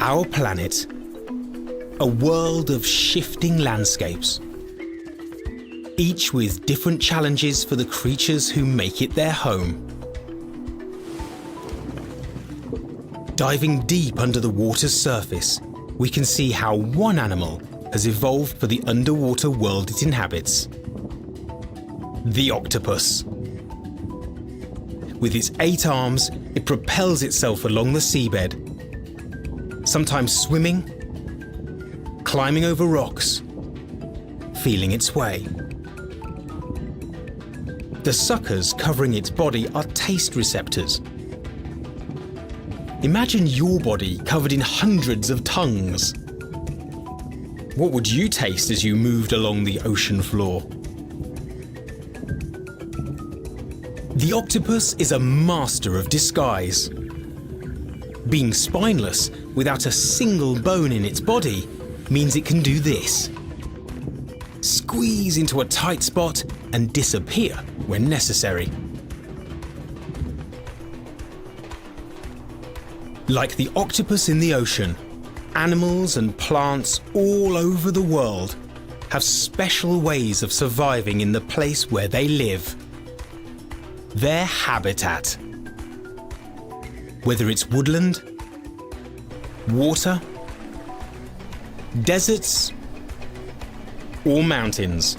Our planet, a world of shifting landscapes, each with different challenges for the creatures who make it their home. Diving deep under the water's surface, we can see how one animal has evolved for the underwater world it inhabits. The octopus. With its 8 arms, it propels itself along the seabed, sometimes swimming, climbing over rocks, feeling its way. The suckers covering its body are taste receptors. Imagine your body covered in hundreds of tongues. What would you taste as you moved along the ocean floor? The octopus is a master of disguise. Being spineless, without a single bone in its body, means it can do this: squeeze into a tight spot and disappear when necessary. Like the octopus in the ocean, animals and plants all over the world have special ways of surviving in the place where they live. Their habitat. Whether it's woodland, water, deserts, or mountains,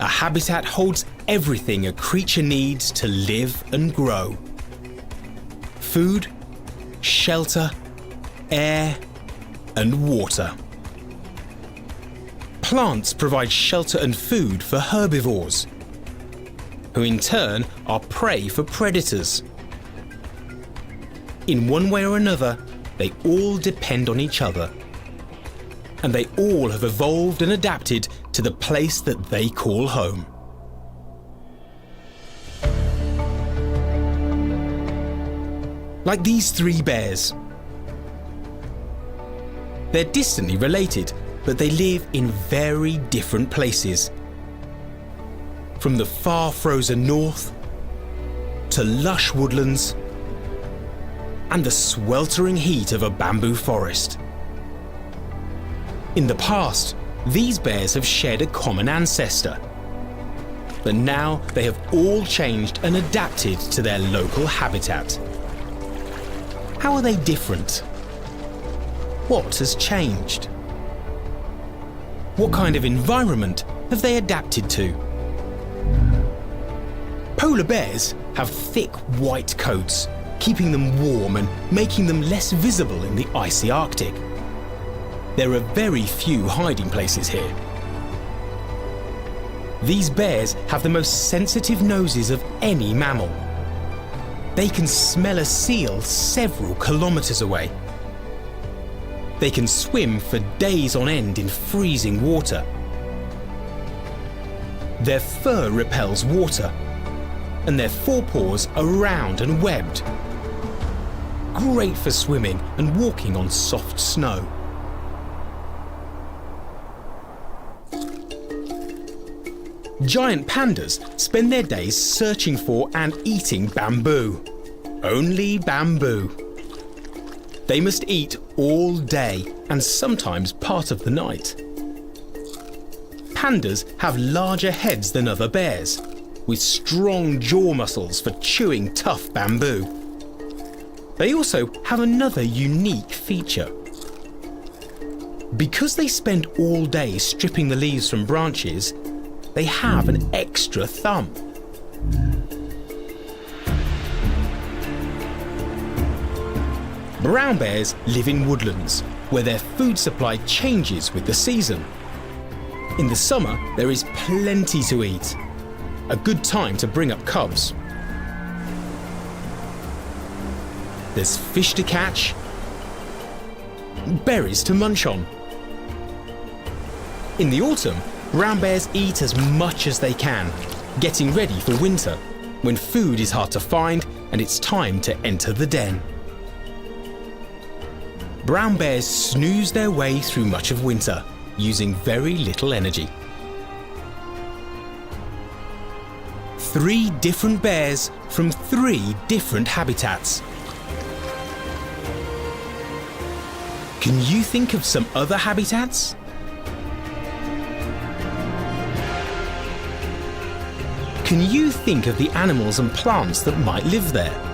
a habitat holds everything a creature needs to live and grow. Food, shelter, air, and water. Plants provide shelter and food for herbivores, who in turn are prey for predators. In one way or another, they all depend on each other, and they all have evolved and adapted to the place that they call home. Like these 3 bears. They're distantly related, but they live in very different places. From the far frozen north, to lush woodlands, and the sweltering heat of a bamboo forest. In the past, these bears have shared a common ancestor, but now they have all changed and adapted to their local habitat. How are they different? What has changed? What kind of environment have they adapted to? Polar bears have thick white coats, keeping them warm and making them less visible in the icy Arctic. There are very few hiding places here. These bears have the most sensitive noses of any mammal. They can smell a seal several kilometers away. They can swim for days on end in freezing water. Their fur repels water, and their forepaws are round and webbed. Great for swimming and walking on soft snow. Giant pandas spend their days searching for and eating bamboo. Only bamboo. They must eat all day and sometimes part of the night. Pandas have larger heads than other bears, with strong jaw muscles for chewing tough bamboo. They also have another unique feature. Because they spend all day stripping the leaves from branches, they have an extra thumb. Brown bears live in woodlands, where their food supply changes with the season. In the summer, there is plenty to eat. A good time to bring up cubs. There's fish to catch, berries to munch on. In the autumn, brown bears eat as much as they can, getting ready for winter, when food is hard to find and it's time to enter the den. Brown bears snooze their way through much of winter, using very little energy. 3 different bears from 3 different habitats. Can you think of some other habitats? Can you think of the animals and plants that might live there?